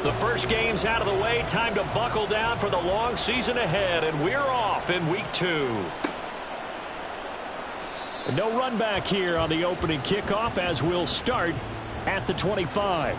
The first game's out of the way. Time to buckle down for the long season ahead, and we're off in week 2. No run back here on the opening kickoff as we'll start at the 25.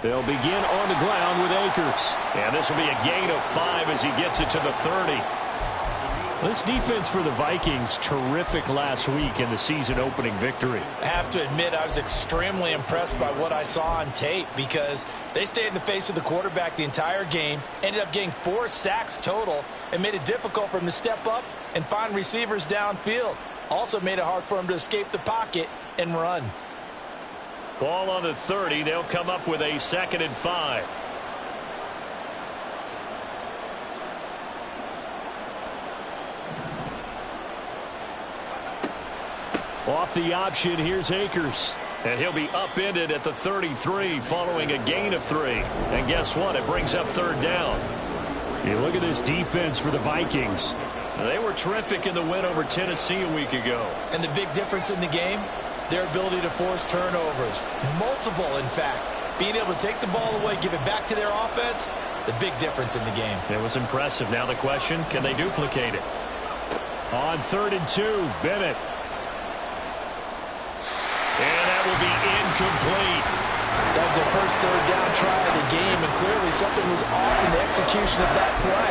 They'll begin on the ground with Akers. And this will be a gain of 5 as he gets it to the 30. This defense for the Vikings, terrific last week in the season-opening victory. I have to admit, I was extremely impressed by what I saw on tape because they stayed in the face of the quarterback the entire game, ended up getting 4 sacks total, and made it difficult for him to step up and find receivers downfield. Also made it hard for him to escape the pocket and run. Ball on the 30. They'll come up with a 2nd and 5. Off the option, here's Akers. And he'll be upended at the 33 following a gain of 3. And guess what? It brings up 3rd down. You look at this defense for the Vikings. They were terrific in the win over Tennessee a week ago. And the big difference in the game? Their ability to force turnovers. Multiple, in fact. Being able to take the ball away, give it back to their offense, the big difference in the game. It was impressive. Now the question, can they duplicate it? On 3rd and 2, Bennett. And that will be incomplete. That was their first 3rd down try of the game, and clearly something was off in the execution of that play.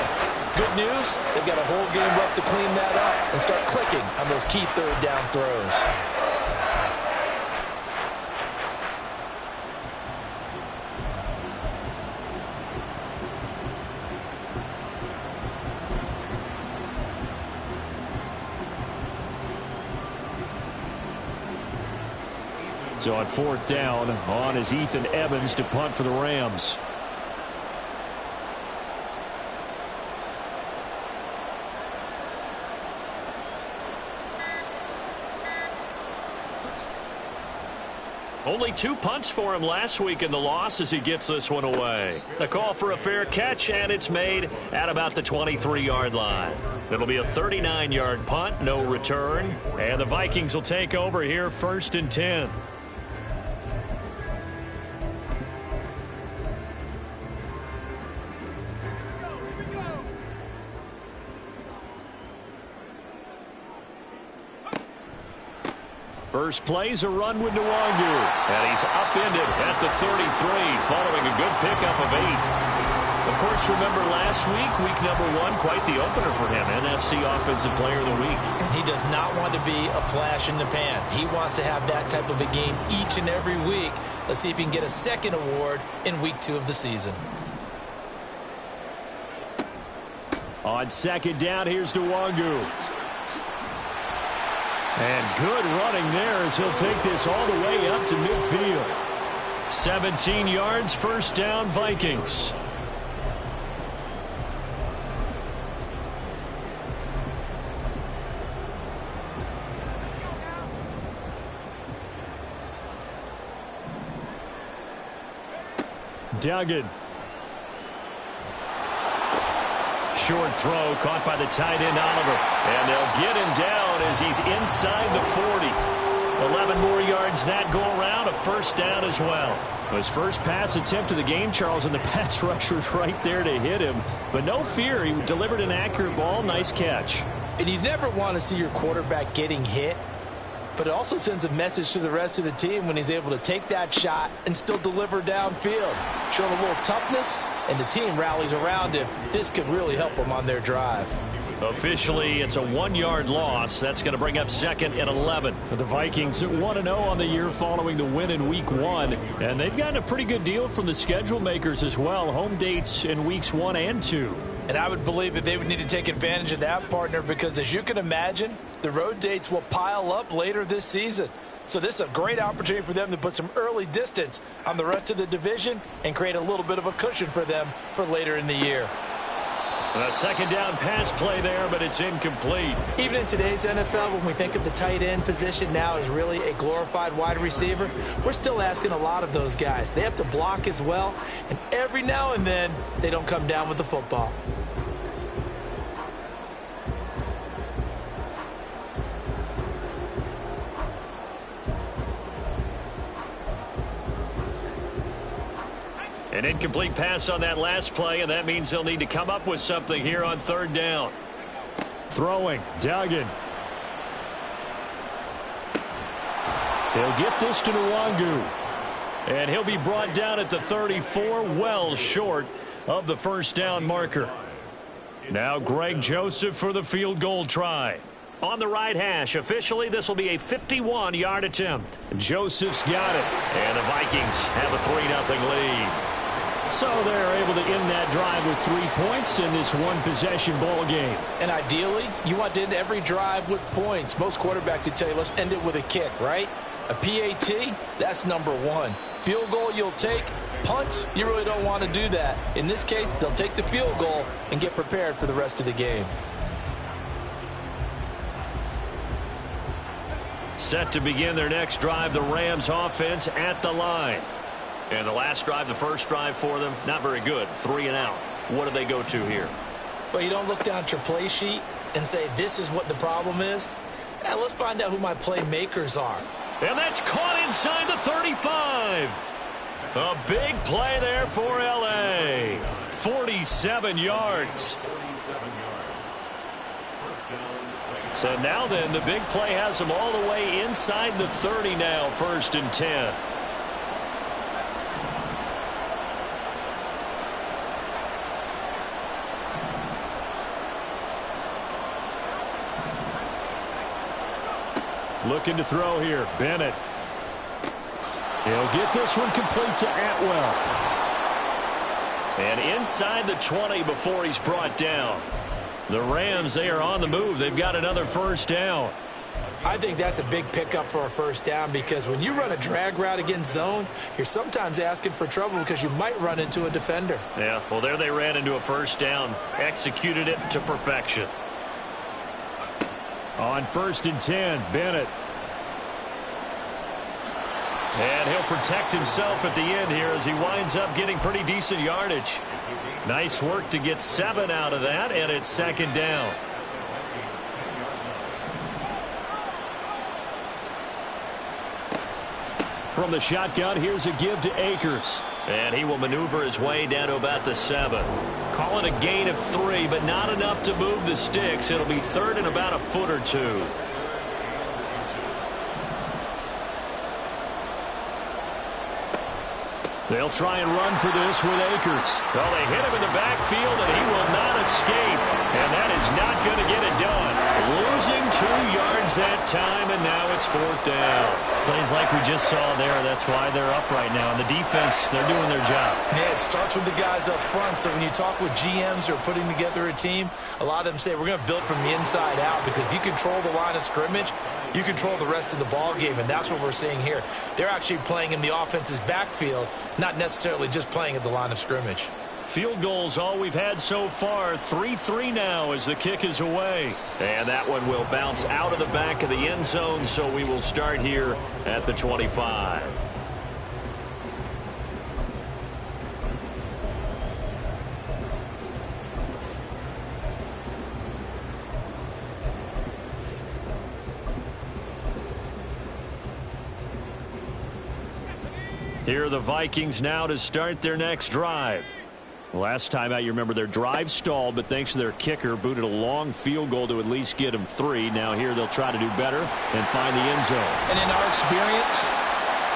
Good news, they've got a whole game left to clean that up and start clicking on those key 3rd down throws. So on 4th down, on is Ethan Evans to punt for the Rams. Only 2 punts for him last week in the loss as he gets this one away. A call for a fair catch, and it's made at about the 23-yard line. It'll be a 39-yard punt, no return, and the Vikings will take over here 1st and 10. First play's a run with Nwangu. And he's upended at the 33 following a good pickup of 8. Of course, remember last week number 1, quite the opener for him. NFC Offensive Player of the Week. And he does not want to be a flash in the pan. He wants to have that type of a game each and every week. Let's see if he can get a 2nd award in week 2 of the season. On 2nd down, here's Nwangu. And good running there as he'll take this all the way up to midfield. 17 yards, 1st down, Vikings. Duggan. Short throw caught by the tight end Oliver. And they'll get him down as he's inside the 40. 11 more yards that go around, a 1st down as well. His first pass attempt of the game, Charles, and the pass rush was right there to hit him. But no fear, he delivered an accurate ball. Nice catch. And you never want to see your quarterback getting hit. But it also sends a message to the rest of the team when he's able to take that shot and still deliver downfield. Showing a little toughness, and the team rallies around him. This could really help them on their drive. Officially, it's a 1-yard loss. That's going to bring up 2nd and 11. The Vikings 1-0 on the year following the win in Week 1. And they've gotten a pretty good deal from the schedule makers as well. Home dates in Weeks 1 and 2. And I would believe that they would need to take advantage of that, partner, because as you can imagine, the road dates will pile up later this season. So this is a great opportunity for them to put some early distance on the rest of the division and create a little bit of a cushion for them for later in the year. A second down pass play there, but it's incomplete. Even in today's NFL, when we think of the tight end position now as really a glorified wide receiver, we're still asking a lot of those guys. They have to block as well, and every now and then, they don't come down with the football. An incomplete pass on that last play, and that means they'll need to come up with something here on third down. Throwing, Duggan. He'll get this to Nwangu. And he'll be brought down at the 34, well short of the first down marker. Now Greg Joseph for the field goal try. On the right hash, officially this will be a 51-yard attempt. Joseph's got it, and the Vikings have a 3-0 lead. So they're able to end that drive with 3 points in this one-possession ball game. And ideally, you want to end every drive with points. Most quarterbacks would tell you, let's end it with a kick, right? A PAT, that's number one. Field goal you'll take. Punts, you really don't want to do that. In this case, they'll take the field goal and get prepared for the rest of the game. Set to begin their next drive, the Rams offense at the line. And the last drive, the first drive for them, not very good. 3 and out. What do they go to here? Well, you don't look down at your play sheet and say, this is what the problem is. Let's find out who my playmakers are. And that's caught inside the 35. A big play there for L.A. 47 yards. So now then, the big play has them all the way inside the 30 now, 1st and 10. Looking to throw here, Bennett. He'll get this one complete to Atwell. And inside the 20 before he's brought down. The Rams, they are on the move. They've got another first down. I think that's a big pickup for a first down because when you run a drag route against zone, you're sometimes asking for trouble because you might run into a defender. Yeah, well, there they ran into a first down, executed it to perfection. On 1st and 10, Bennett. And he'll protect himself at the end here as he winds up getting pretty decent yardage. Nice work to get 7 out of that, and it's 2nd down. From the shotgun, here's a give to Akers. And he will maneuver his way down to about the 7. Call it a gain of 3, but not enough to move the sticks. It'll be 3rd and about a foot or 2. They'll try and run for this with Akers. Well, they hit him in the backfield, and he will not escape. And that is not going to get it done. Losing 2 yards that time, and now it's 4th down. Plays like we just saw there. That's why they're up right now. And the defense, they're doing their job. Yeah, it starts with the guys up front. So when you talk with GMs who are putting together a team, a lot of them say we're going to build from the inside out because if you control the line of scrimmage, you control the rest of the ball game, and that's what we're seeing here. They're actually playing in the offense's backfield, not necessarily just playing at the line of scrimmage. Field goals all we've had so far. 3-3 now as the kick is away. And that one will bounce out of the back of the end zone, so we will start here at the 25. Here are the Vikings now to start their next drive. Last time out, you remember their drive stalled, but thanks to their kicker, booted a long field goal to at least get them 3. Now here they'll try to do better and find the end zone. And in our experience,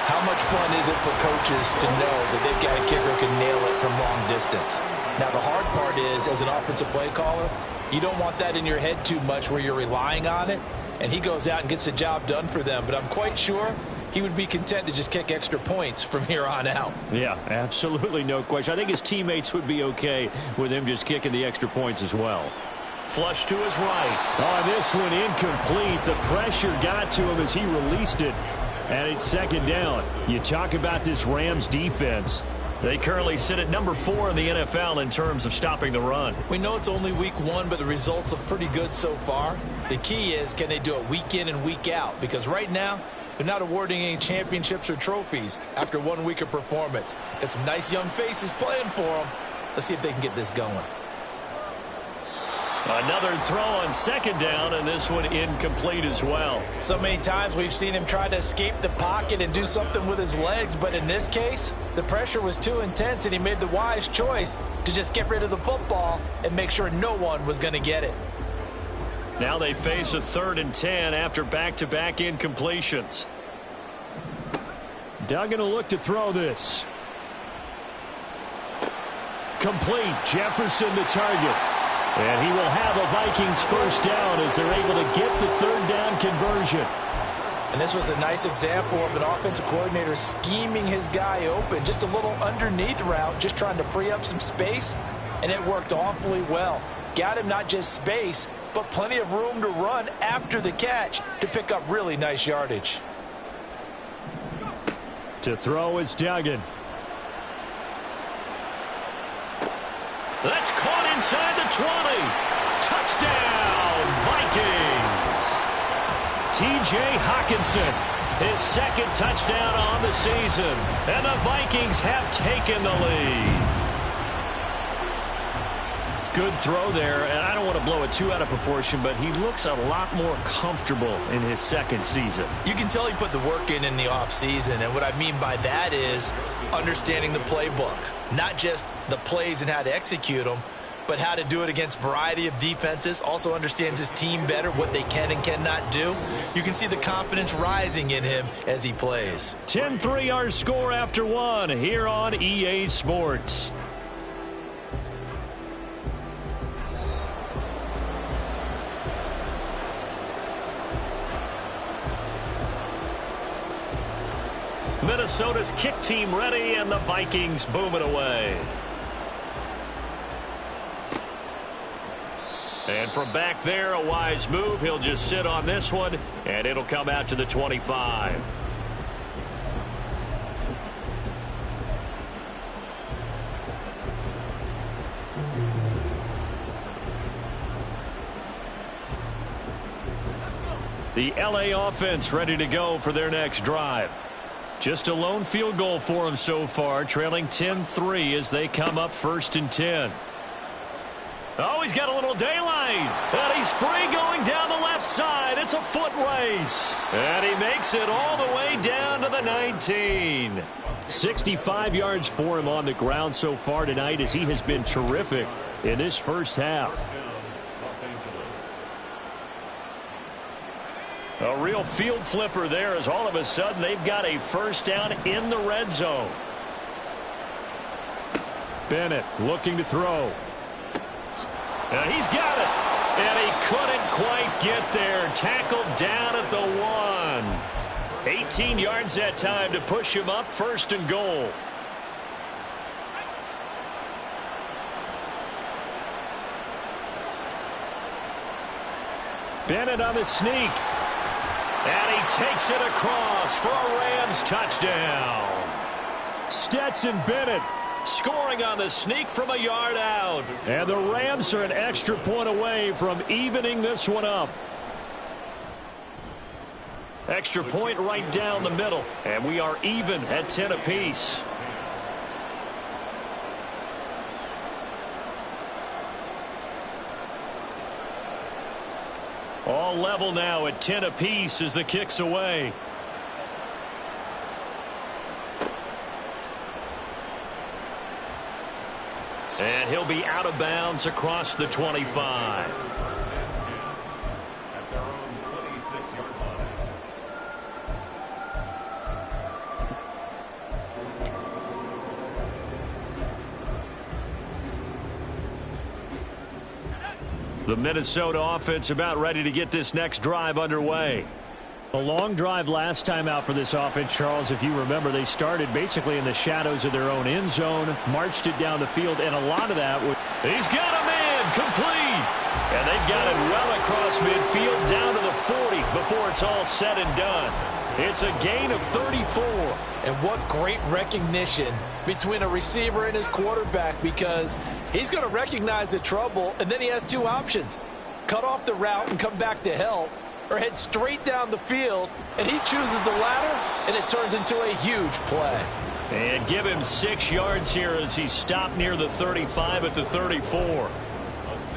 how much fun is it for coaches to know that they've got a kicker who can nail it from long distance? Now the hard part is, as an offensive play caller, you don't want that in your head too much where you're relying on it, and he goes out and gets the job done for them. But I'm quite sure he would be content to just kick extra points from here on out. Yeah, absolutely no question. I think his teammates would be okay with him just kicking the extra points as well. Flush to his right. Oh, this one incomplete. The pressure got to him as he released it. And it's 2nd down. You talk about this Rams defense. They currently sit at number 4 in the NFL in terms of stopping the run. We know it's only week 1, but the results look pretty good so far. The key is, can they do it week in and week out? Because right now, they're not awarding any championships or trophies after 1 week of performance. Got some nice young faces playing for them. Let's see if they can get this going. Another throw on second down, and this one incomplete as well. So many times we've seen him try to escape the pocket and do something with his legs, but in this case, the pressure was too intense, and he made the wise choice to just get rid of the football and make sure no one was going to get it. Now they face a 3rd and 10 after back-to-back incompletions. Duggan will look to throw this. Complete. Jefferson the target. And he will have a Vikings first down as they're able to get the 3rd down conversion. And this was a nice example of an offensive coordinator scheming his guy open. Just a little underneath route, just trying to free up some space, and it worked awfully well. Got him not just space, but plenty of room to run after the catch to pick up really nice yardage. To throw is Duggan. That's caught inside the 20. Touchdown, Vikings. T.J. Hockenson, his 2nd touchdown on the season. And the Vikings have taken the lead. Good throw there, and I don't want to blow it too out of proportion, but he looks a lot more comfortable in his 2nd season. You can tell he put the work in the offseason, and what I mean by that is understanding the playbook. Not just the plays and how to execute them, but how to do it against a variety of defenses. Also understands his team better, what they can and cannot do. You can see the confidence rising in him as he plays. 10-3 our score after 1 here on EA Sports. Minnesota's kick team ready, and the Vikings boom it away. And from back there, a wise move. He'll just sit on this one, and it'll come out to the 25. The LA offense ready to go for their next drive. Just a lone field goal for them so far, trailing 10-3 as they come up 1st and 10. Oh, he's got a little daylight, and he's free going down the left side. It's a foot race, and he makes it all the way down to the 19. 65 yards for him on the ground so far tonight as he has been terrific in this first half. A real field flipper there as all of a sudden they've got a first down in the red zone. Bennett looking to throw. And he's got it. And he couldn't quite get there. Tackled down at the 1. 18 yards that time to push him up 1st and goal. Bennett on the sneak. And he takes it across for a Rams touchdown. Stetson Bennett scoring on the sneak from a yard out. And the Rams are an extra point away from evening this one up. Extra point right down the middle. And we are even at 10 apiece. All level now at 10 apiece as the kick's away. And he'll be out of bounds across the 25. The Minnesota offense about ready to get this next drive underway. A long drive last time out for this offense, Charles. If you remember, they started basically in the shadows of their own end zone, marched it down the field, and a lot of that was... He's got a man complete! And they've got it well across midfield down to the 40 before it's all said and done. It's a gain of 34. And what great recognition between a receiver and his quarterback, because he's going to recognize the trouble, and then he has two options. Cut off the route and come back to help, or head straight down the field, and he chooses the latter, and it turns into a huge play. And give him 6 yards here as he's stopped near the 35 at the 34.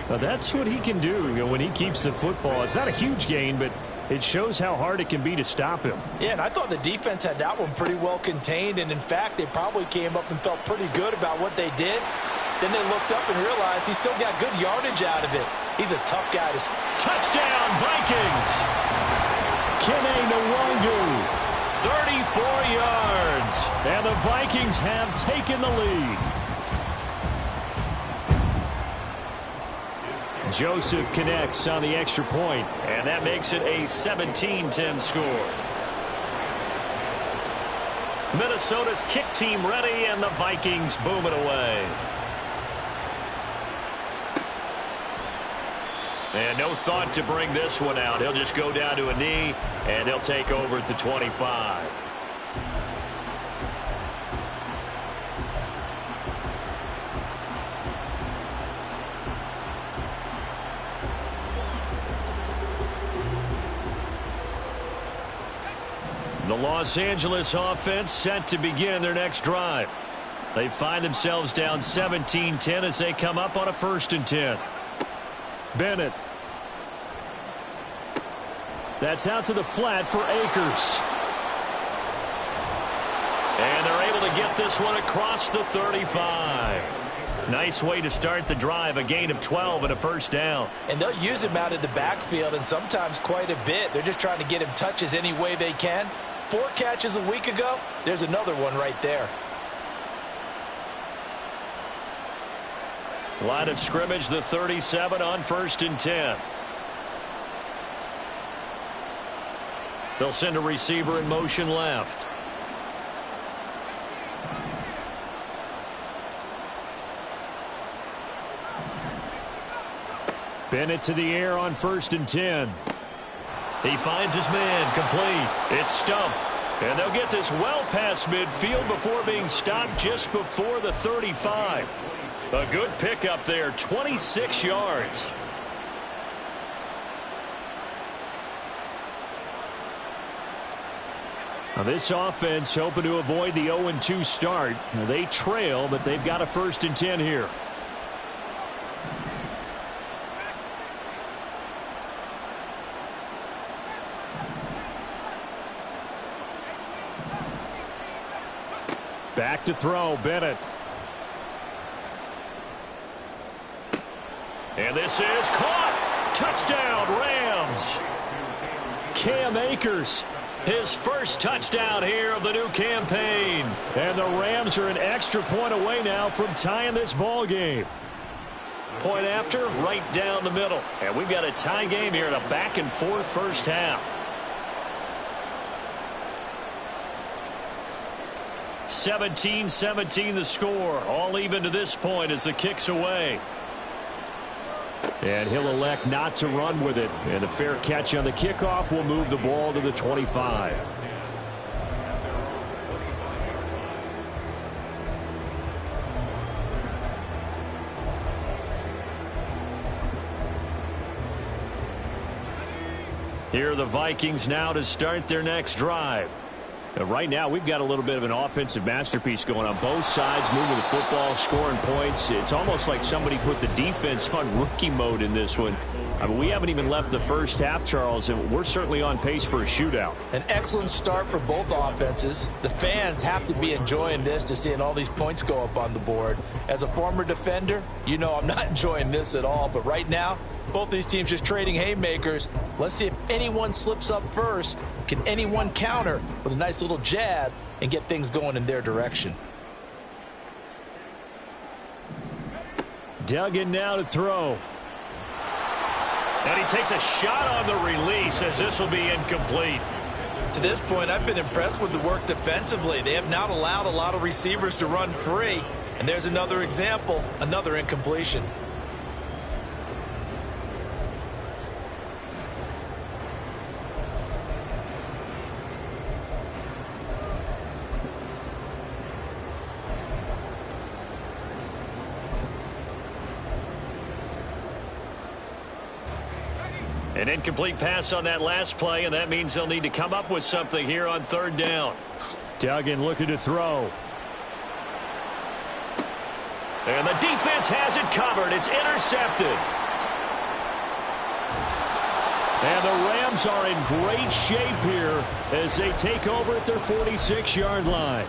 Now that's what he can do when he keeps the football. It's not a huge gain, but it shows how hard it can be to stop him. Yeah, and I thought the defense had that one pretty well contained, and in fact, they probably came up and felt pretty good about what they did. Then they looked up and realized he still got good yardage out of it. He's a tough guy to... Touchdown, Vikings! Kene Nwangu, 34 yards, and the Vikings have taken the lead. Joseph connects on the extra point, and that makes it a 17-10 score. Minnesota's kick team ready, and the Vikings boom it away. And no thought to bring this one out. He'll just go down to a knee, and he'll take over at the 25. The Los Angeles offense set to begin their next drive. They find themselves down 17-10 as they come up on a 1st and 10. Bennett. That's out to the flat for Akers. And they're able to get this one across the 35. Nice way to start the drive, a gain of 12 and a 1st down. And they'll use him out of the backfield, and sometimes quite a bit. They're just trying to get him touches any way they can. 4 catches a week ago, there's another one right there. Line of scrimmage, the 37 on 1st and 10. They'll send a receiver in motion left. Bennett to the air on 1st and 10. He finds his man, complete. It's stumped. And they'll get this well past midfield before being stopped just before the 35. A good pickup there, 26 yards. Now this offense hoping to avoid the 0-2 start. Now they trail, but they've got a 1st and 10 here. Back to throw, Bennett. And this is caught. Touchdown, Rams. Cam Akers, his first touchdown here of the new campaign. And the Rams are an extra point away now from tying this ball game. Point after, right down the middle. And we've got a tie game here in a back-and-forth first half. 17-17 the score. All even to this point as the kick's away. And he'll elect not to run with it. And a fair catch on the kickoff will move the ball to the 25. Here are the Vikings now to start their next drive. Right now, we've got a little bit of an offensive masterpiece going on both sides, moving the football, scoring points. It's almost like somebody put the defense on rookie mode in this one. I mean, we haven't even left the first half, Charles, and we're certainly on pace for a shootout. An excellent start for both offenses. The fans have to be enjoying this, to seeing all these points go up on the board. As a former defender, you know I'm not enjoying this at all, but right now, both these teams just trading haymakers. Let's see if anyone slips up first. Can anyone counter with a nice little jab and get things going in their direction? Duggan now to throw. And he takes a shot on the release as this will be incomplete. To this point, I've been impressed with the work defensively. They have not allowed a lot of receivers to run free. And there's another example, another incompletion. An incomplete pass on that last play, and that means they'll need to come up with something here on third down. Duggan looking to throw. And the defense has it covered. It's intercepted. And the Rams are in great shape here as they take over at their 46-yard line.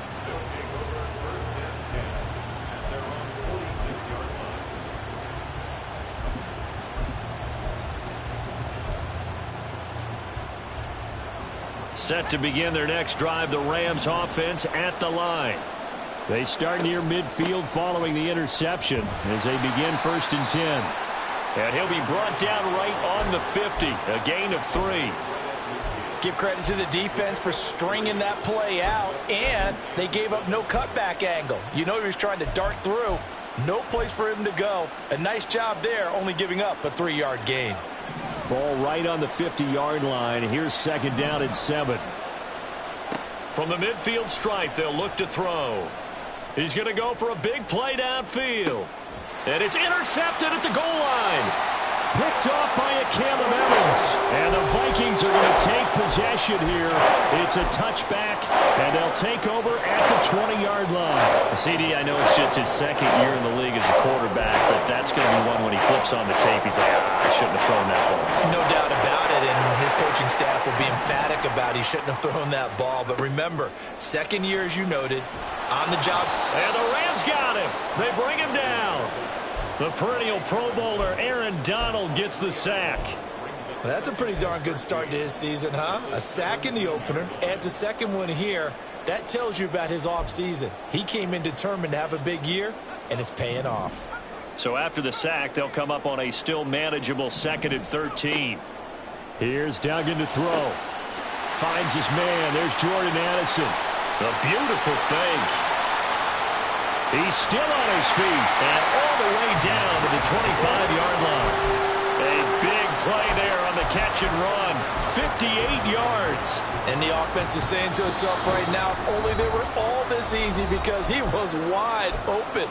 Set to begin their next drive, the Rams offense at the line. They start near midfield following the interception as they begin 1st and 10. And he'll be brought down right on the 50, a gain of 3. Give credit to the defense for stringing that play out, and they gave up no cutback angle. You know he was trying to dart through. No place for him to go. A nice job there, only giving up a 3-yard gain. Ball right on the 50-yard line. Here's 2nd down and 7. From the midfield stripe, they'll look to throw. He's going to go for a big play downfield. And it's intercepted at the goal line. Picked off by a Caleb Evans. And the Vikings are going to take possession here. It's a touchback, and they'll take over at the 20-yard line. CD, I know it's just his 2nd year in the league as a quarterback, but that's going to be one when he flips on the tape. He's like, I shouldn't have thrown that ball. No doubt about it, and his coaching staff will be emphatic about he shouldn't have thrown that ball. But remember, 2nd year, as you noted, on the job. And the Rams got him. They bring him down. The perennial Pro Bowler Aaron Donald gets the sack. Well, that's a pretty darn good start to his season, huh? A sack in the opener, adds a 2nd one here. That tells you about his offseason. He came in determined to have a big year, and it's paying off. So after the sack, they'll come up on a still manageable 2nd and 13. Here's Duggan to throw. Finds his man. There's Jordan Addison. A beautiful fake. He's still on his feet and all the way down to the 25-yard line. A big play there on the catch and run. 58 yards. And the offense is saying to itself right now, if only they were all this easy, because he was wide open.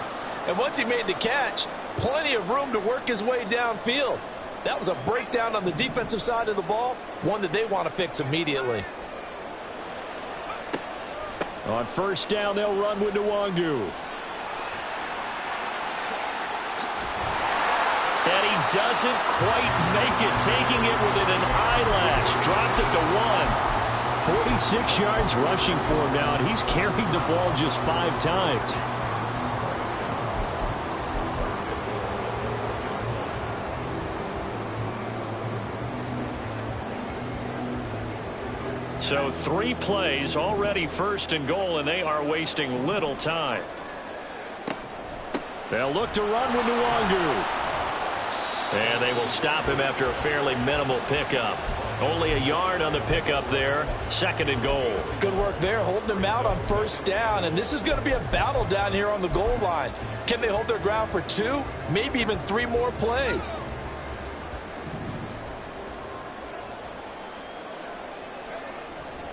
And once he made the catch, plenty of room to work his way downfield. That was a breakdown on the defensive side of the ball, one that they want to fix immediately. On 1st down, they'll run with Nwangu. And he doesn't quite make it, taking it within an eyelash. Dropped it to 1. 46 yards rushing for him now, and he's carried the ball just 5 times. So 3 plays, already 1st and goal, and they are wasting little time. They'll look to run with Nwangu. And they will stop him after a fairly minimal pickup. Only a yard on the pickup there. 2nd and goal. Good work there, holding them out on 1st down. And this is going to be a battle down here on the goal line. Can they hold their ground for 2, maybe even 3 more plays?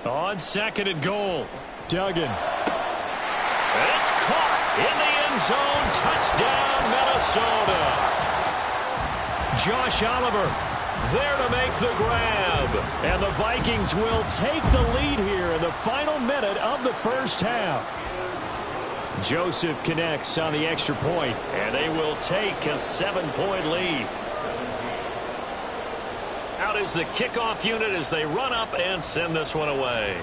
On 2nd and goal, Duggan. And it's caught in the end zone. Touchdown, Minnesota. Josh Oliver there to make the grab. And the Vikings will take the lead here in the final minute of the 1st half. Joseph connects on the extra point, and they will take a 7-point lead. Out is the kickoff unit as they run up and send this one away.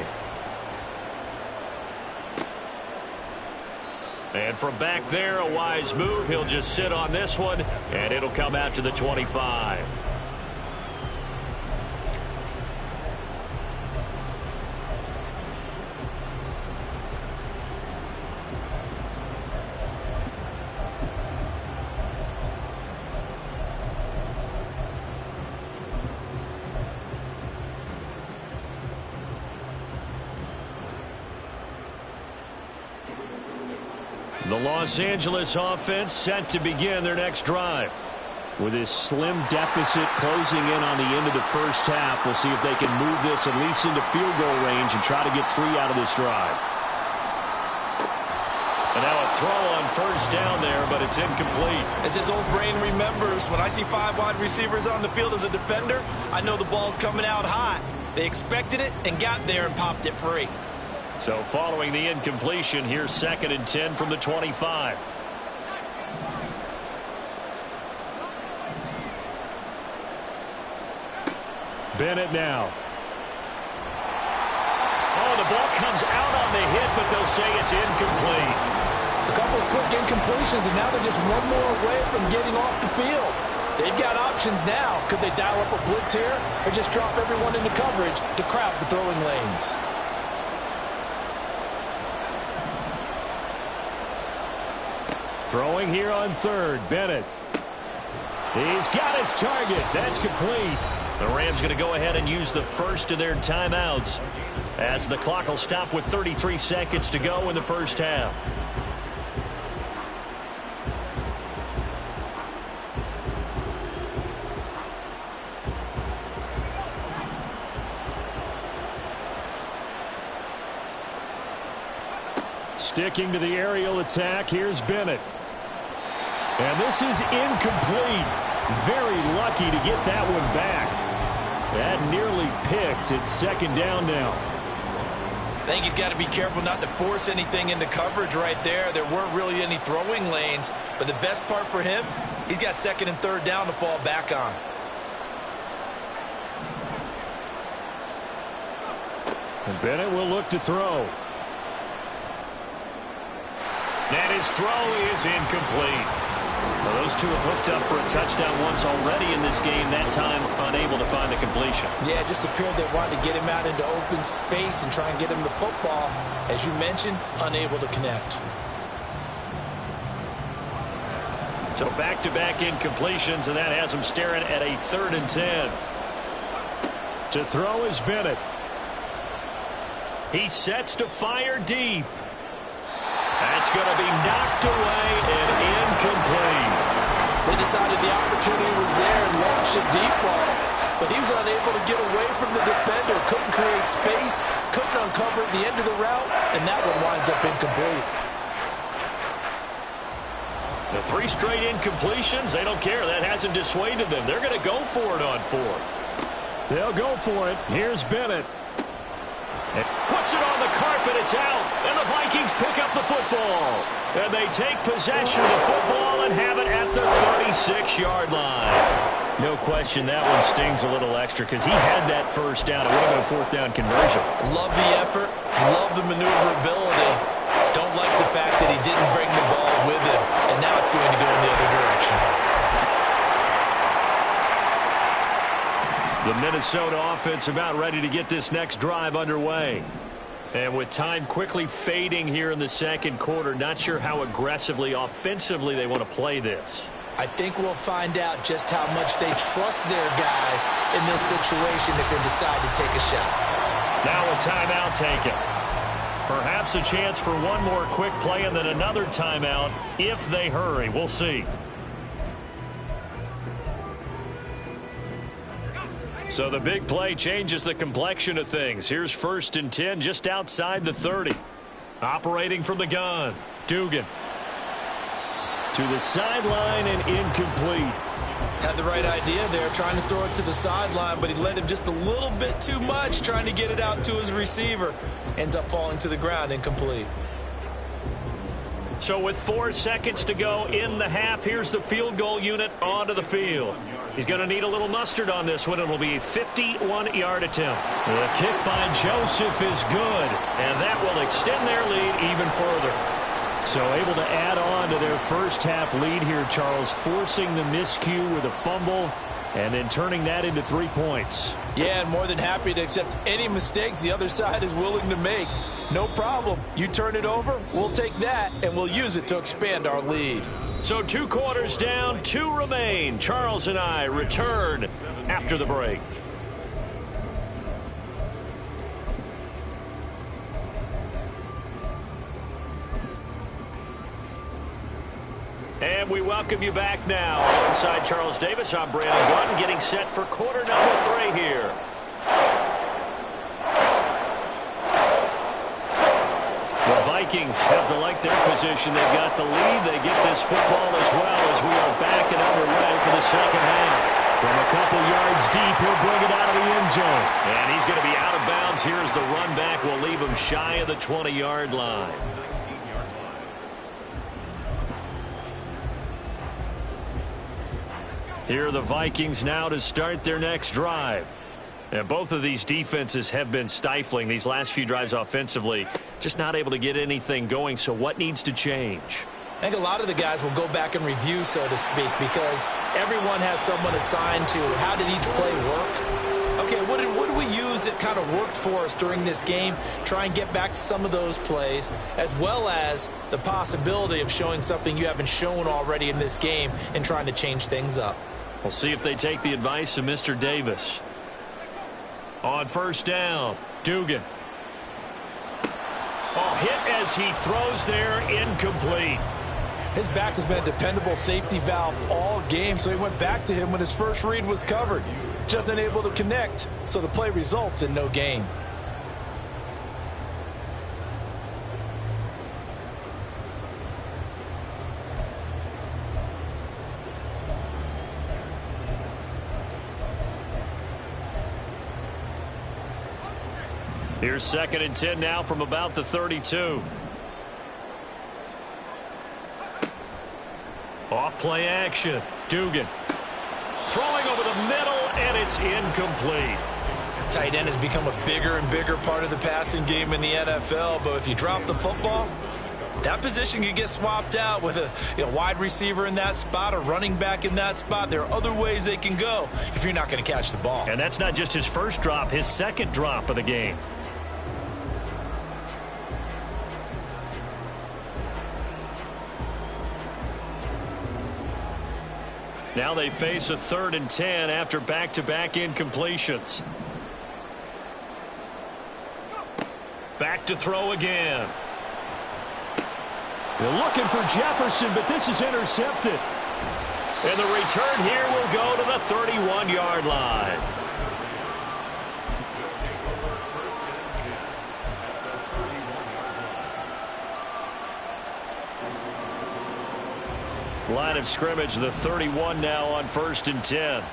And from back there, a wise move. He'll just sit on this one, and it'll come out to the 25. The Los Angeles offense set to begin their next drive. With this slim deficit closing in on the end of the 1st half, we'll see if they can move this at least into field goal range and try to get 3 out of this drive. And now a throw on first down there, but it's incomplete. As his old brain remembers, when I see 5 wide receivers on the field as a defender, I know the ball's coming out hot. They expected it and got there and popped it free. So following the incompletion, here's 2nd and 10 from the 25. Bennett now. Oh, the ball comes out on the hit, but they'll say it's incomplete. A couple of quick incompletions, and now they're just one more away from getting off the field. They've got options now. Could they dial up a blitz here or just drop everyone into coverage to crowd the throwing lanes? Throwing here on 3rd, Bennett. He's got his target. That's complete. The Rams going to go ahead and use the first of their timeouts as the clock will stop with 33 seconds to go in the first half. Sticking to the aerial attack, here's Bennett. And this is incomplete. Very lucky to get that one back. That nearly picked. It's 2nd down now. I think he's got to be careful not to force anything into coverage right there. There weren't really any throwing lanes, but the best part for him, he's got 2nd and 3rd down to fall back on. And Bennett will look to throw. And his throw is incomplete. Well, those two have hooked up for a touchdown once already in this game, that time unable to find the completion. Yeah, it just appeared they wanted to get him out into open space and try and get him the football. As you mentioned, unable to connect. So back-to-back incompletions, and that has him staring at a 3rd and 10. To throw is Bennett. He sets to fire deep. That's going to be knocked away and incomplete. They decided the opportunity was there and launched a deep ball, but he was unable to get away from the defender. Couldn't create space, couldn't uncover the end of the route, and that one winds up incomplete. The 3 straight incompletions, they don't care. That hasn't dissuaded them. They're going to go for it on 4th. They'll go for it. Here's Bennett. It puts it on the carpet. It's out. And the Vikings pick up the football. And they take possession of the football and have it at the 36-yard line. No question that one stings a little extra because he had that first down. It would have been a 4th down conversion. Love the effort. Love the maneuverability. Don't like the fact that he didn't bring the ball with him. And now it's going to go in the other direction. The Minnesota offense about ready to get this next drive underway. And with time quickly fading here in the 2nd quarter, not sure how aggressively, offensively they want to play this. I think we'll find out just how much they trust their guys in this situation if they decide to take a shot. Now a timeout taken. Perhaps a chance for one more quick play and then another timeout if they hurry. We'll see. So the big play changes the complexion of things. Here's 1st and 10 just outside the 30. Operating from the gun. Dugan. To the sideline and incomplete. Had the right idea there, trying to throw it to the sideline, but he led him just a little bit too much, trying to get it out to his receiver. Ends up falling to the ground, incomplete. So with 4 seconds to go in the half, here's the field goal unit onto the field. He's going to need a little mustard on this one. It'll be a 51-yard attempt. The kick by Joseph is good, and that will extend their lead even further. So able to add on to their first half lead here, Charles, forcing the miscue with a fumble and then turning that into 3 points. Yeah, and more than happy to accept any mistakes the other side is willing to make. No problem. You turn it over, we'll take that, and we'll use it to expand our lead. So 2 quarters down, 2 remain. Charles and I return after the break. And we welcome you back now. Alongside Charles Davis, I'm Brandon Gunn, getting set for quarter number 3 here. The Vikings have to like their position. They've got the lead. They get this football as well as we are back and underway for the second half. From a couple yards deep, he'll bring it out of the end zone. And he's going to be out of bounds here as the run back will leave him shy of the 20-yard line. Here are the Vikings now to start their next drive. And both of these defenses have been stifling these last few drives offensively. Just not able to get anything going, so what needs to change? I think a lot of the guys will go back and review, so to speak, because everyone has someone assigned to how did each play work. Okay, what did we use that kind of worked for us during this game? Try and get back to some of those plays, as well as the possibility of showing something you haven't shown already in this game and trying to change things up. We'll see if they take the advice of Mr. Davis. On first down, Dugan. Oh, hit as he throws there, incomplete. His back has been a dependable safety valve all game, so he went back to him when his first read was covered. Just unable to connect, so the play results in no gain. Here's 2nd and 10 now from about the 32. Off play action. Dugan throwing over the middle, and it's incomplete. Tight end has become a bigger and bigger part of the passing game in the NFL, but if you drop the football, that position can get swapped out with a wide receiver in that spot, a running back in that spot. There are other ways they can go if you're not going to catch the ball. And that's not just his first drop, his second drop of the game. Now they face a 3rd and 10 after back-to-back incompletions. Back to throw again. They're looking for Jefferson, but this is intercepted. And the return here will go to the 31-yard line. Line of scrimmage, the 31 now on 1st and 10.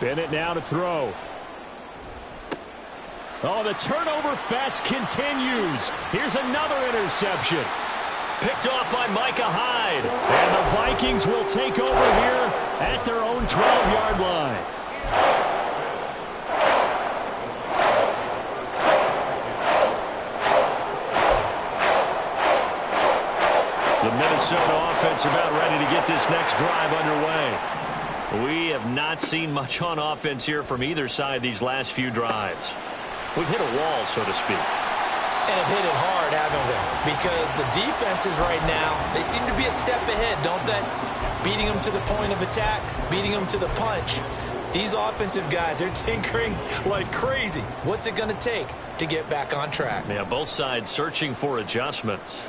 Bennett now to throw. Oh, the turnover fest continues. Here's another interception. Picked off by Micah Hyde. And the Vikings will take over here at their own 12-yard line. The Minnesota offense about ready to get this next drive underway. We have not seen much on offense here from either side these last few drives. We've hit a wall, so to speak. And have hit it hard, haven't we? Because the defenses right now, they seem to be a step ahead, don't they? Beating them to the point of attack, beating them to the punch. These offensive guys, they're tinkering like crazy. What's it going to take to get back on track? Yeah, both sides searching for adjustments.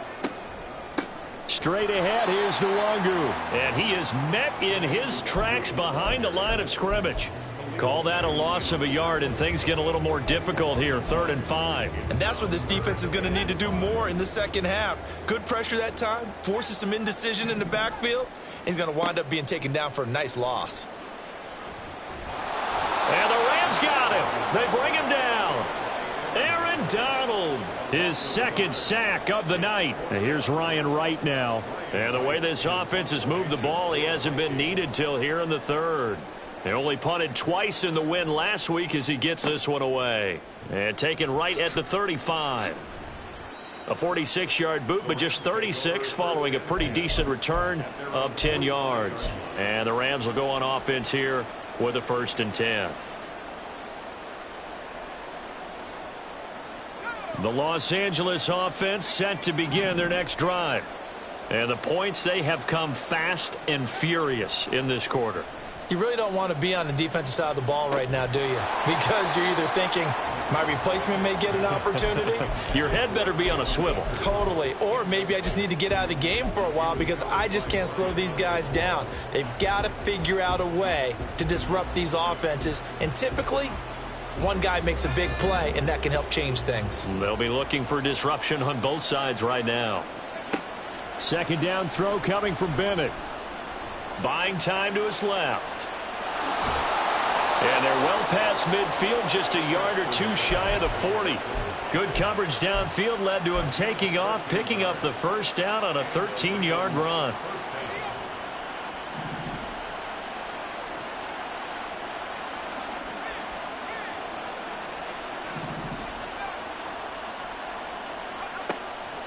Straight ahead, here's Nwangu. And he is met in his tracks behind the line of scrimmage. Call that a loss of a yard, and things get a little more difficult here, 3rd and 5. And that's what this defense is going to need to do more in the second half. Good pressure that time, forces some indecision in the backfield. He's going to wind up being taken down for a nice loss. And the Rams got him. They bring him down. Aaron Donald, his 2nd sack of the night. And here's Ryan Wright now. And the way this offense has moved the ball, he hasn't been needed till here in the 3rd. They only punted twice in the win last week as he gets this one away. And taken right at the 35. A 46-yard boot, but just 36 following a pretty decent return of 10 yards. And the Rams will go on offense here with a 1st and 10. The Los Angeles offense set to begin their next drive. And the points, they have come fast and furious in this quarter. You really don't want to be on the defensive side of the ball right now, do you? Because you're either thinking, my replacement may get an opportunity. Your head better be on a swivel. Totally. Or maybe I just need to get out of the game for a while because I just can't slow these guys down. They've got to figure out a way to disrupt these offenses. And typically, one guy makes a big play, and that can help change things. They'll be looking for disruption on both sides right now. Second down throw coming from Bennett. Buying time to his left. And they're well past midfield, just a yard or two shy of the 40. Good coverage downfield led to him taking off, picking up the first down on a 13-yard run.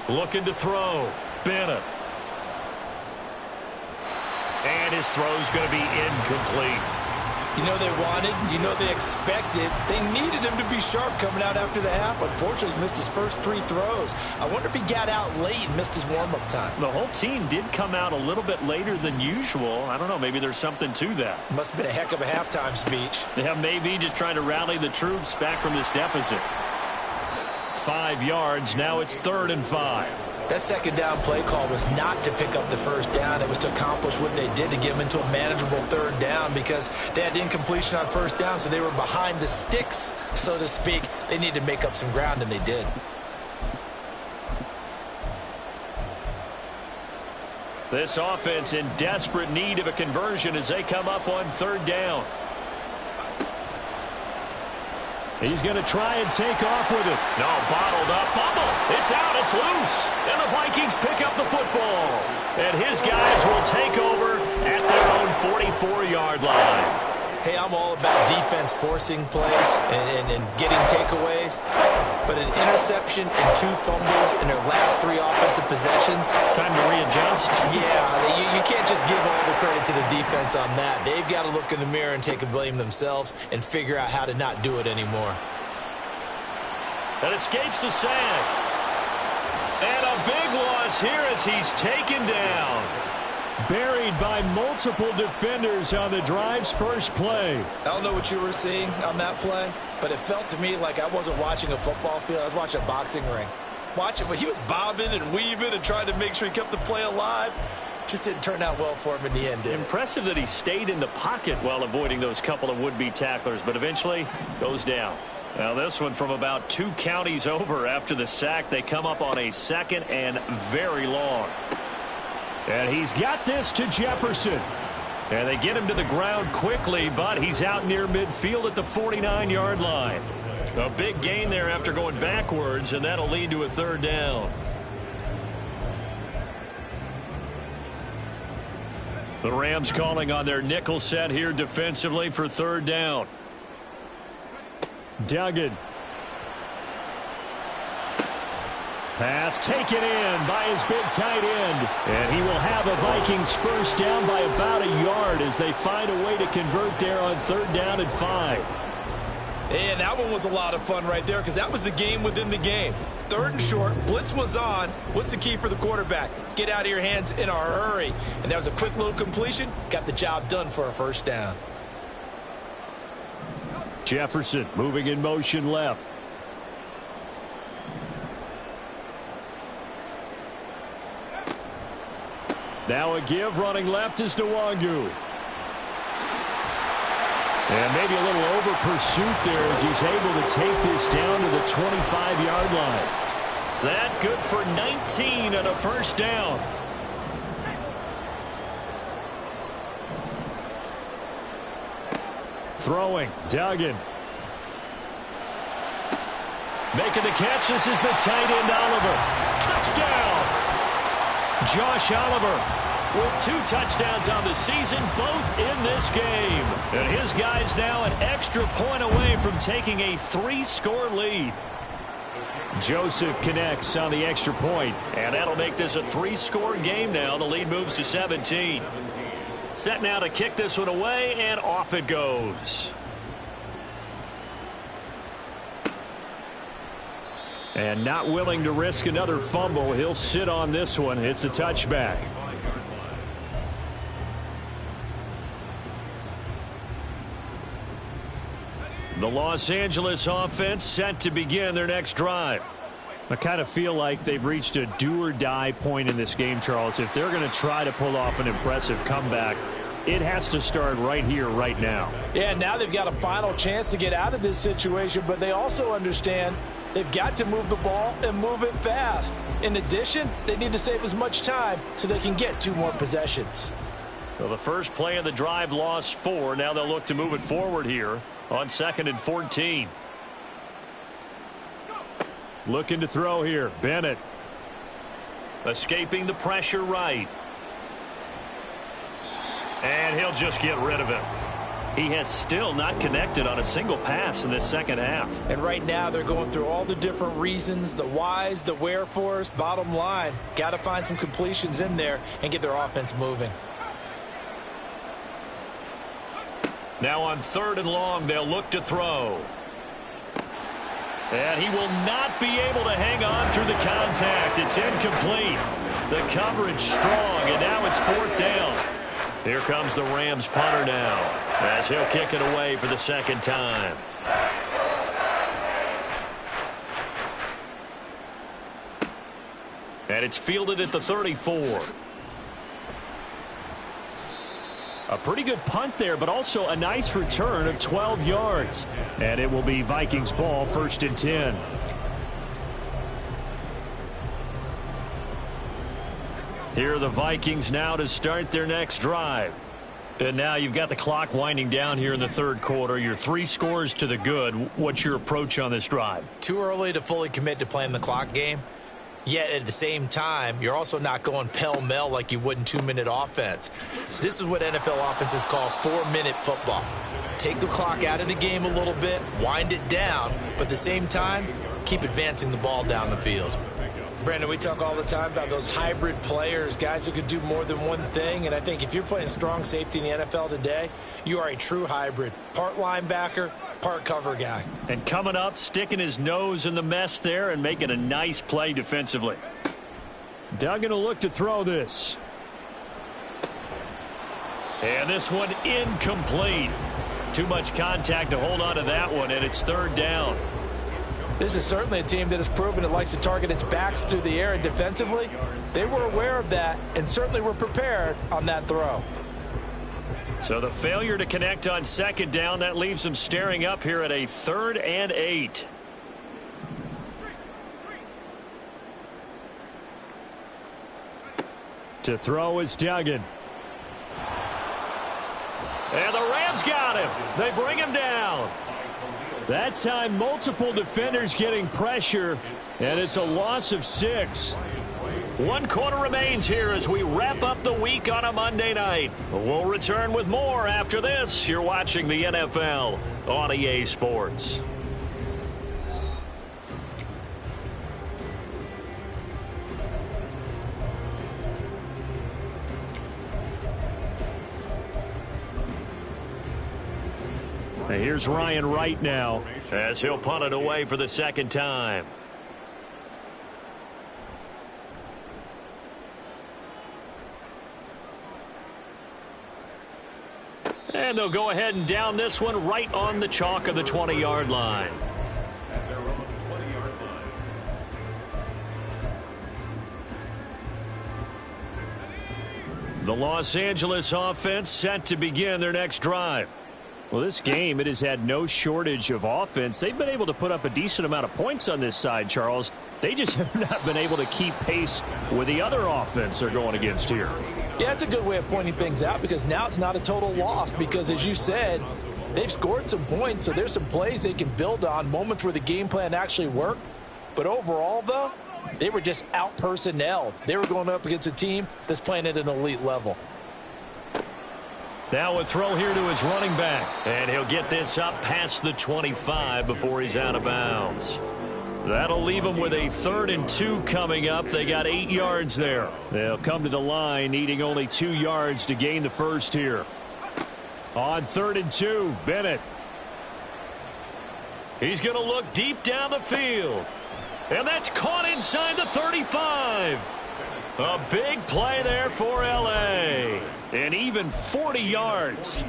Looking to throw. Bennett. And his throw's going to be incomplete. You know they wanted, you know they expected. They needed him to be sharp coming out after the half. Unfortunately, he's missed his first 3 throws. I wonder if he got out late and missed his warm-up time. The whole team did come out a little bit later than usual. I don't know, maybe there's something to that. Must have been a heck of a halftime speech. Yeah, maybe just trying to rally the troops back from this deficit. 5 yards, now it's 3rd and 5. That second down play call was not to pick up the first down. It was to accomplish what they did to get them into a manageable 3rd down because they had incompletion on first down, so they were behind the sticks, so to speak. They needed to make up some ground, and they did. This offense in desperate need of a conversion as they come up on 3rd down. He's going to try and take off with it. No, bottled up. Fumble. It's out. It's loose. And the Vikings pick up the football. And his guys will take over at their own 44-yard line. Hey, I'm all about defense forcing plays and getting takeaways. But an interception and 2 fumbles in their last 3 offensive possessions. Time to readjust. Yeah, you can't just give all the credit to the defense on that. They've got to look in the mirror and take a blame themselves and figure out how to not do it anymore. That escapes the sack. And a big loss here as he's taken down. Buried by multiple defenders on the drive's first play. I don't know what you were seeing on that play, but it felt to me like I wasn't watching a football field. I was watching a boxing ring. He was bobbing and weaving and trying to make sure he kept the play alive. Just didn't turn out well for him in the end, did it? Impressive that he stayed in the pocket while avoiding those couple of would-be tacklers, but eventually goes down. Now this one from about 2 counties over after the sack. They come up on a 2nd and very long. And he's got this to Jefferson. And they get him to the ground quickly, but he's out near midfield at the 49-yard line. A big gain there after going backwards, and that'll lead to a 3rd down. The Rams calling on their nickel set here defensively for 3rd down. Duggan. Pass taken in by his big tight end. And he will have a Vikings first down by about a yard as they find a way to convert there on 3rd down and 5. And that one was a lot of fun right there because that was the game within the game. 3rd and short, blitz was on. What's the key for the quarterback? Get out of your hands in a hurry. And that was a quick little completion. Got the job done for a first down. Jefferson moving in motion left. Now a give running left is Nwangu. And maybe a little over pursuit there as he's able to take this down to the 25-yard line. That good for 19 and a first down. Throwing, Duggan. Making the catch, this is the tight end Oliver. Touchdown! Josh Oliver with 2 touchdowns on the season, both in this game. And his guys now an extra point away from taking a 3-score lead. Joseph connects on the extra point, and that'll make this a 3-score game now. The lead moves to 17. Set now to kick this one away, and off it goes. And not willing to risk another fumble, he'll sit on this one. It's a touchback. The Los Angeles offense set to begin their next drive. I kind of feel like they've reached a do-or-die point in this game, Charles. If they're going to try to pull off an impressive comeback, it has to start right here, right now. Yeah, now they've got a final chance to get out of this situation, but they also understand they've got to move the ball and move it fast. In addition, they need to save as much time so they can get 2 more possessions. Well, the first play of the drive lost 4. Now they'll look to move it forward here on 2nd and 14. Looking to throw here. Bennett. Escaping the pressure right. And he'll just get rid of it. He has still not connected on a single pass in this second half. And right now they're going through all the different reasons, the whys, the wherefores. Bottom line, got to find some completions in there and get their offense moving. Now on 3rd and long, they'll look to throw. And he will not be able to hang on through the contact. It's incomplete. The coverage strong, and now it's 4th down. Here comes the Rams punter now, as he'll kick it away for the 2nd time. And it's fielded at the 34. A pretty good punt there, but also a nice return of 12 yards. And it will be Vikings ball, 1st and 10. Here are the Vikings now to start their next drive. And now you've got the clock winding down here in the 3rd quarter. You're 3 scores to the good. What's your approach on this drive? Too early to fully commit to playing the clock game. Yet at the same time, you're also not going pell-mell like you would in 2-minute offense. This is what NFL offenses call 4-minute football. Take the clock out of the game a little bit, wind it down, but at the same time, keep advancing the ball down the field. Brandon, we talk all the time about those hybrid players, guys who could do more than one thing, and I think if you're playing strong safety in the NFL today, you are a true hybrid. Part linebacker, part cover guy. And coming up, sticking his nose in the mess there and making a nice play defensively. Duggan will look to throw this. And this one incomplete. Too much contact to hold on to that one, and it's 3rd down. This is certainly a team that has proven it likes to target its backs through the air, and defensively, they were aware of that and certainly were prepared on that throw. So the failure to connect on 2nd down, that leaves them staring up here at a 3rd and 8. To throw is Duggan. And the Rams got him. They bring him down. That time, multiple defenders getting pressure, and it's a loss of 6. 1 quarter remains here as we wrap up the week on a Monday night. We'll return with more after this. You're watching the NFL on EA Sports. And here's Ryan Wright now, as he'll punt it away for the 2nd time. And they'll go ahead and down this one right on the chalk of the 20-yard line. The Los Angeles offense set to begin their next drive. Well, this game, it has had no shortage of offense. They've been able to put up a decent amount of points on this side, Charles. They just have not been able to keep pace with the other offense they're going against here. Yeah, it's a good way of pointing things out because now it's not a total loss because, as you said, they've scored some points, so there's some plays they can build on, moments where the game plan actually worked. But overall, though, they were just out-personnelled. They were going up against a team that's playing at an elite level. Now a throw here to his running back. And he'll get this up past the 25 before he's out of bounds. That'll leave him with a 3rd and 2 coming up. They got 8 yards there. They'll come to the line needing only 2 yards to gain the first here. On 3rd and 2, Bennett. He's going to look deep down the field. And that's caught inside the 35. A big play there for L.A. And even 40 yards.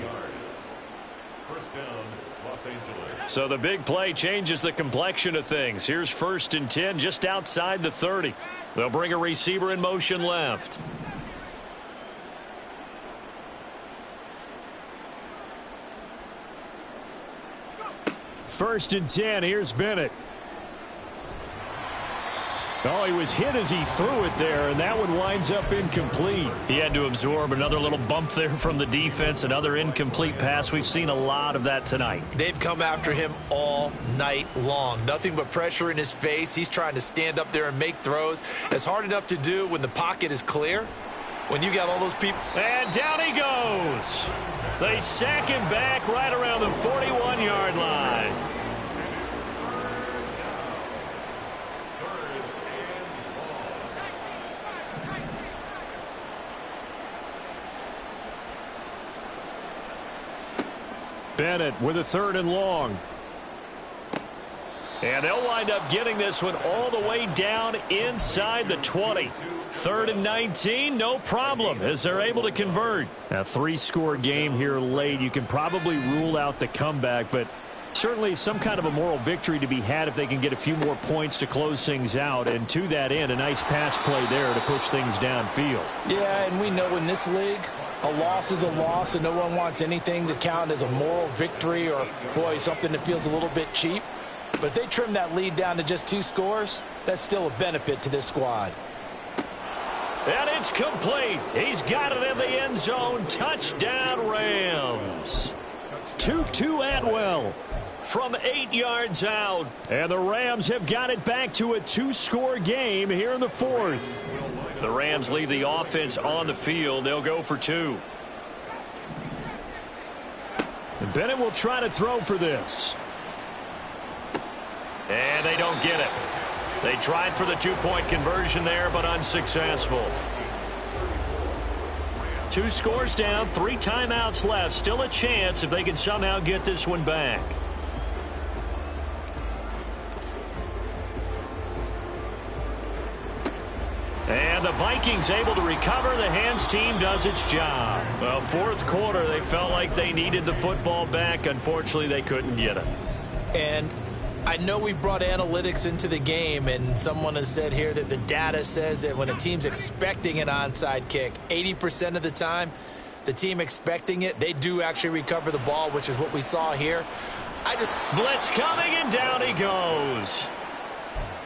First down, Los So the big play changes the complexion of things. Here's 1st and 10 just outside the 30. They'll bring a receiver in motion left. 1st and 10. Here's Bennett. Oh, he was hit as he threw it there, and that one winds up incomplete. He had to absorb another little bump there from the defense, another incomplete pass. We've seen a lot of that tonight. They've come after him all night long. Nothing but pressure in his face. He's trying to stand up there and make throws. It's hard enough to do when the pocket is clear. When you got all those people. And down he goes. They sack him back right around the 41-yard line. Bennett with a 3rd and long. And they'll wind up getting this one all the way down inside the 20. 3rd and 19, no problem, as they're able to convert. A 3-score game here late. You can probably rule out the comeback, but certainly some kind of a moral victory to be had if they can get a few more points to close things out. And to that end, a nice pass play there to push things downfield. Yeah, and we know in this league, a loss is a loss, and no one wants anything to count as a moral victory or, boy, something that feels a little bit cheap. But if they trim that lead down to just 2 scores, that's still a benefit to this squad. And it's complete. He's got it in the end zone. Touchdown, Rams. 2-2 Atwell from 8 yards out. And the Rams have got it back to a 2-score game here in the 4th. The Rams leave the offense on the field. They'll go for 2. And Bennett will try to throw for this. And they don't get it. They tried for the 2-point conversion there, but unsuccessful. 2 scores down, 3 timeouts left. Still a chance if they can somehow get this one back. And the Vikings able to recover. The hands team does its job. Well, 4th quarter, they felt like they needed the football back. Unfortunately, they couldn't get it. And I know we brought analytics into the game, and someone has said here that the data says that when a team's expecting an onside kick, 80% of the time, the team expecting it, they do actually recover the ball, which is what we saw here. Blitz coming, and down he goes.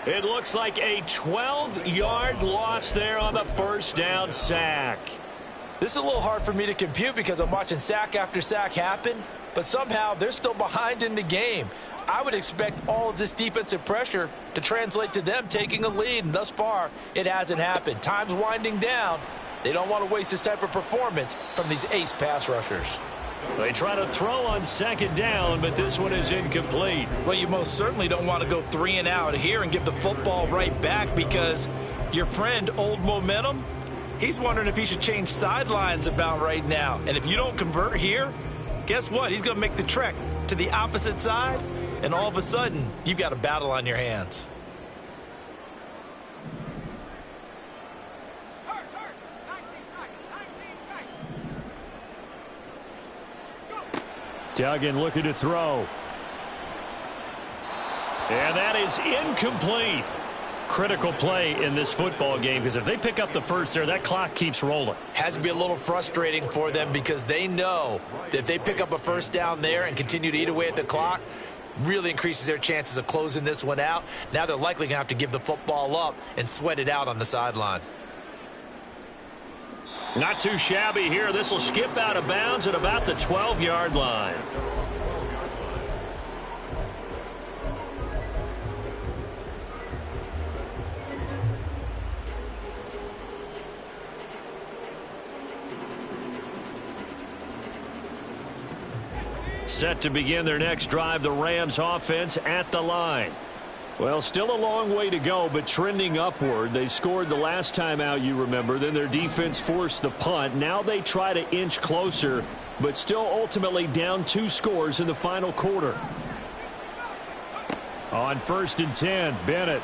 It looks like a 12-yard loss there on the 1st down sack. This is a little hard for me to compute because I'm watching sack after sack happen, but somehow they're still behind in the game. I would expect all of this defensive pressure to translate to them taking a lead, and thus far, it hasn't happened. Time's winding down. They don't want to waste this type of performance from these ace pass rushers. They try to throw on 2nd down, but this one is incomplete. Well, you most certainly don't want to go 3 and out here and give the football right back because your friend, Old Momentum, he's wondering if he should change sidelines about right now. And if you don't convert here, guess what? He's going to make the trek to the opposite side, and all of a sudden, you've got a battle on your hands. Duggan looking to throw. And that is incomplete. Critical play in this football game because if they pick up the first there, that clock keeps rolling. Has to be a little frustrating for them because they know that if they pick up a 1st down there and continue to eat away at the clock, really increases their chances of closing this one out. Now they're likely going to have to give the football up and sweat it out on the sideline. Not too shabby here. This will skip out of bounds at about the 12-yard line. Set to begin their next drive, the Rams offense at the line. Well, still a long way to go, but trending upward. They scored the last time out, you remember. Then their defense forced the punt. Now they try to inch closer, but still ultimately down 2 scores in the final quarter. On 1st and 10, Bennett.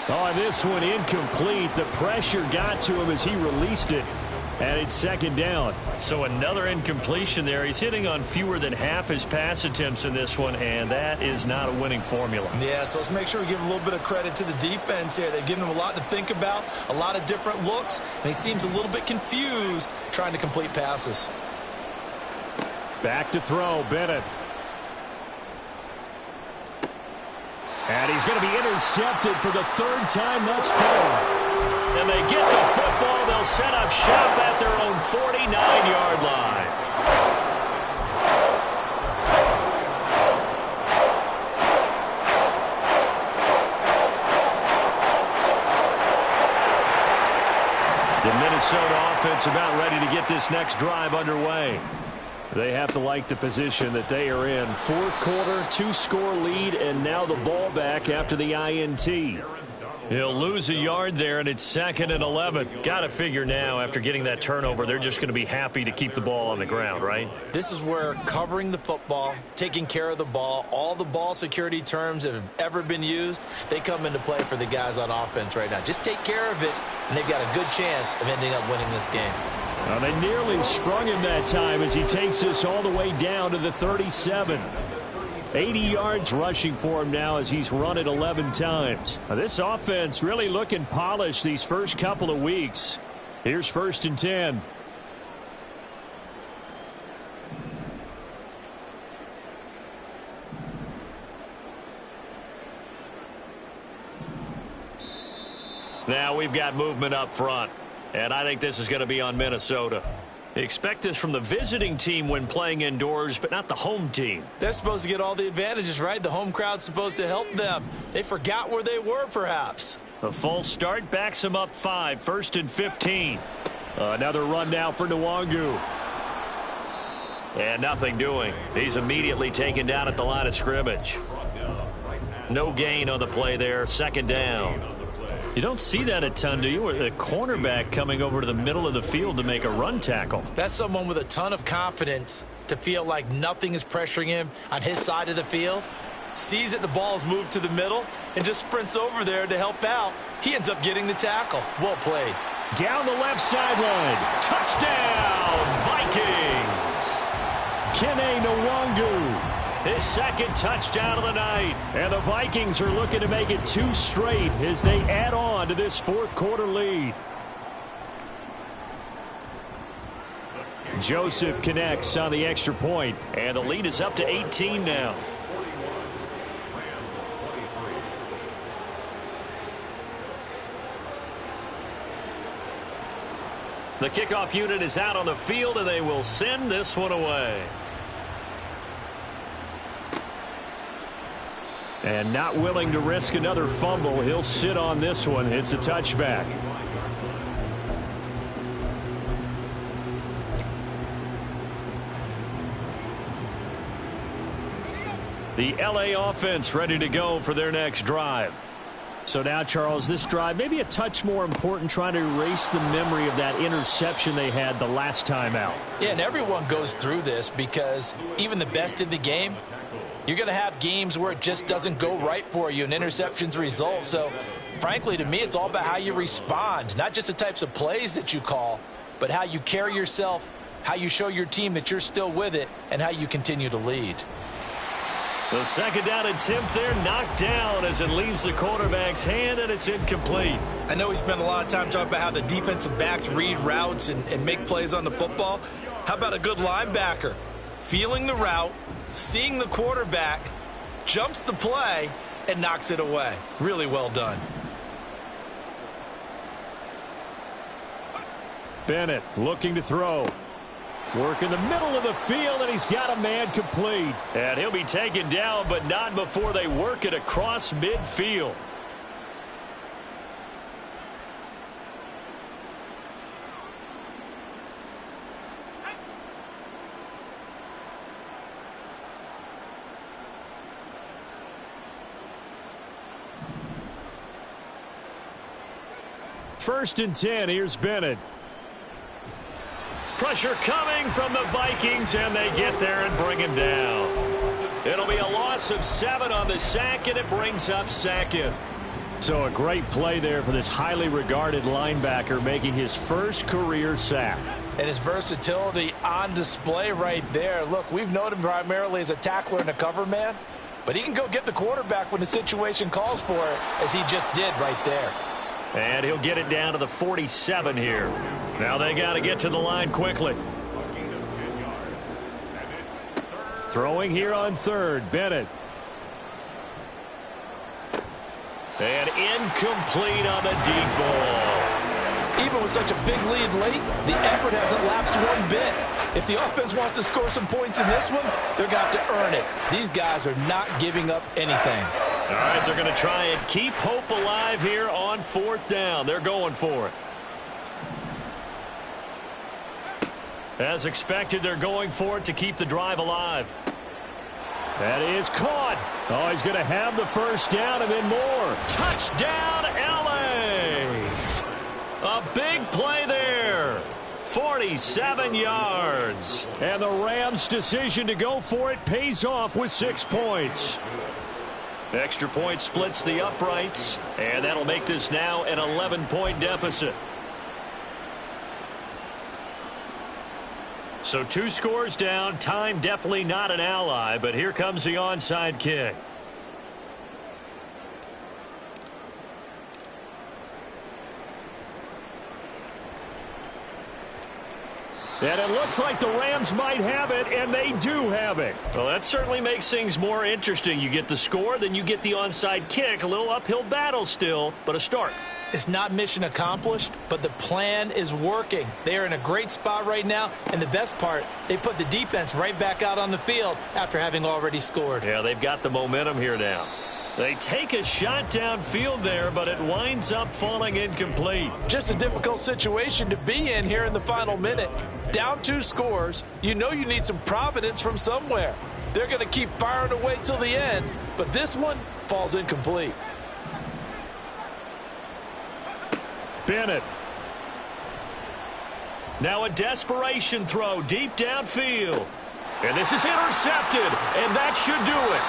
Oh, this one incomplete. The pressure got to him as he released it. And it's second down. So another incompletion there. He's hitting on fewer than half his pass attempts in this one, and that is not a winning formula. Yeah, so let's make sure we give a little bit of credit to the defense here. They've given him a lot to think about, a lot of different looks, and he seems a little bit confused trying to complete passes. Back to throw, Bennett. And he's going to be intercepted for the third time thus far. And they get the football. They'll set up shop at their own 49-yard line. The Minnesota offense about ready to get this next drive underway. They have to like the position that they are in. Fourth quarter, 2-score lead, and now the ball back after the INT. He'll lose a yard there, and it's 2nd and 11. Got to figure now, after getting that turnover, they're just going to be happy to keep the ball on the ground, right? This is where covering the football, taking care of the ball, all the ball security terms that have ever been used, they come into play for the guys on offense right now. Just take care of it, and they've got a good chance of ending up winning this game. Well, they nearly sprung him that time as he takes us all the way down to the 37. 80 yards rushing for him now as he's run it 11 times. Now, this offense really looking polished these first couple of weeks. Here's 1st and 10. Now we've got movement up front, and I think this is going to be on Minnesota. Expect this from the visiting team when playing indoors, but not the home team. They're supposed to get all the advantages, right? The home crowd's supposed to help them. They forgot where they were, perhaps. A false start backs them up 5, 1st and 15. Another run now for Nwangu. And nothing doing. He's immediately taken down at the line of scrimmage. No gain on the play there, 2nd down. You don't see that a ton, do you? With a cornerback coming over to the middle of the field to make a run tackle. That's someone with a ton of confidence to feel like nothing is pressuring him on his side of the field. Sees that the ball's moved to the middle and just sprints over there to help out. He ends up getting the tackle. Well played. Down the left sideline. Touchdown, Vikings! Kene Nwangu. His 2nd touchdown of the night. And the Vikings are looking to make it 2 straight as they add on to this fourth quarter lead. Joseph connects on the extra point. And the lead is up to 18 now. The kickoff unit is out on the field, and they will send this one away. And not willing to risk another fumble, he'll sit on this one. It's a touchback. The LA offense ready to go for their next drive. So now, Charles, this drive maybe a touch more important, trying to erase the memory of that interception they had the last time out. Yeah, and everyone goes through this because even the best in the game, you're going to have games where it just doesn't go right for you and interceptions result. So, frankly, to me, it's all about how you respond, not just the types of plays that you call, but how you carry yourself, how you show your team that you're still with it, and how you continue to lead. The 2nd down attempt there knocked down as it leaves the quarterback's hand, and it's incomplete. I know we spent a lot of time talking about how the defensive backs read routes and make plays on the football. How about a good linebacker? Feeling the route, seeing the quarterback, jumps the play, and knocks it away. Really well done. Bennett looking to throw. Work in the middle of the field, and he's got a man complete. And he'll be taken down, but not before they work it across midfield. First and 10, here's Bennett. Pressure coming from the Vikings, and they get there and bring him down. It'll be a loss of 7 on the sack, and it brings up 2nd. So a great play there for this highly regarded linebacker, making his first career sack. And his versatility on display right there. Look, we've known him primarily as a tackler and a cover man, but he can go get the quarterback when the situation calls for it, as he just did right there. And he'll get it down to the 47 here. Now they got to get to the line quickly. Throwing here on third, Bennett. And incomplete on the deep ball. Even with such a big lead late, the effort hasn't lapsed one bit. If the offense wants to score some points in this one, they're going to have to earn it. These guys are not giving up anything. All right, they're going to try and keep hope alive here on fourth down. They're going for it. As expected, they're going for it to keep the drive alive. That is caught. Oh, he's going to have the first down and then more. Touchdown, L.A. A big play there. 47 yards. And the Rams' decision to go for it pays off with 6 points. Extra point splits the uprights, and that'll make this now an 11-point deficit. So 2 scores down. Time definitely not an ally, but here comes the onside kick. And it looks like the Rams might have it, and they do have it. Well, that certainly makes things more interesting. You get the score, then you get the onside kick. A little uphill battle still, but a start. It's not mission accomplished, but the plan is working. They are in a great spot right now, and the best part, they put the defense right back out on the field after having already scored. Yeah, they've got the momentum here now. They take a shot downfield there, but it winds up falling incomplete. Just a difficult situation to be in here in the final minute. Down 2 scores, you know you need some providence from somewhere. They're going to keep firing away till the end, but this one falls incomplete. Bennett. Now a desperation throw deep downfield. And this is intercepted, and that should do it.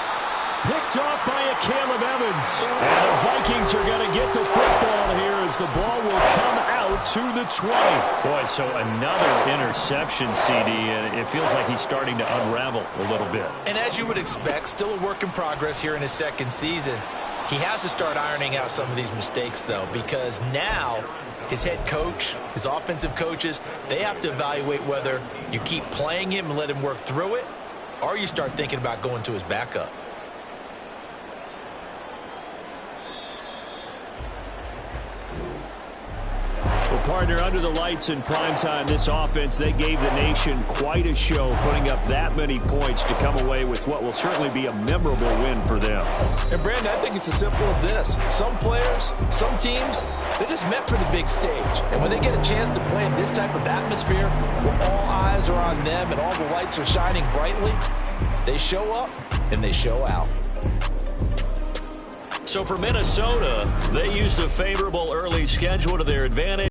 Picked off by a Caleb Evans. And the Vikings are going to get the football here as the ball will come out to the 20. Boy, so another interception, CD, and it feels like he's starting to unravel a little bit. And as you would expect, still a work in progress here in his second season. He has to start ironing out some of these mistakes, though, because now his head coach, his offensive coaches, they have to evaluate whether you keep playing him and let him work through it, or you start thinking about going to his backup. Well, partner, under the lights in primetime, this offense, they gave the nation quite a show, putting up that many points to come away with what will certainly be a memorable win for them. And, Brandon, I think it's as simple as this. Some players, some teams, they're just meant for the big stage. And when they get a chance to play in this type of atmosphere, where all eyes are on them and all the lights are shining brightly, they show up and they show out. So for Minnesota, they used a favorable early schedule to their advantage.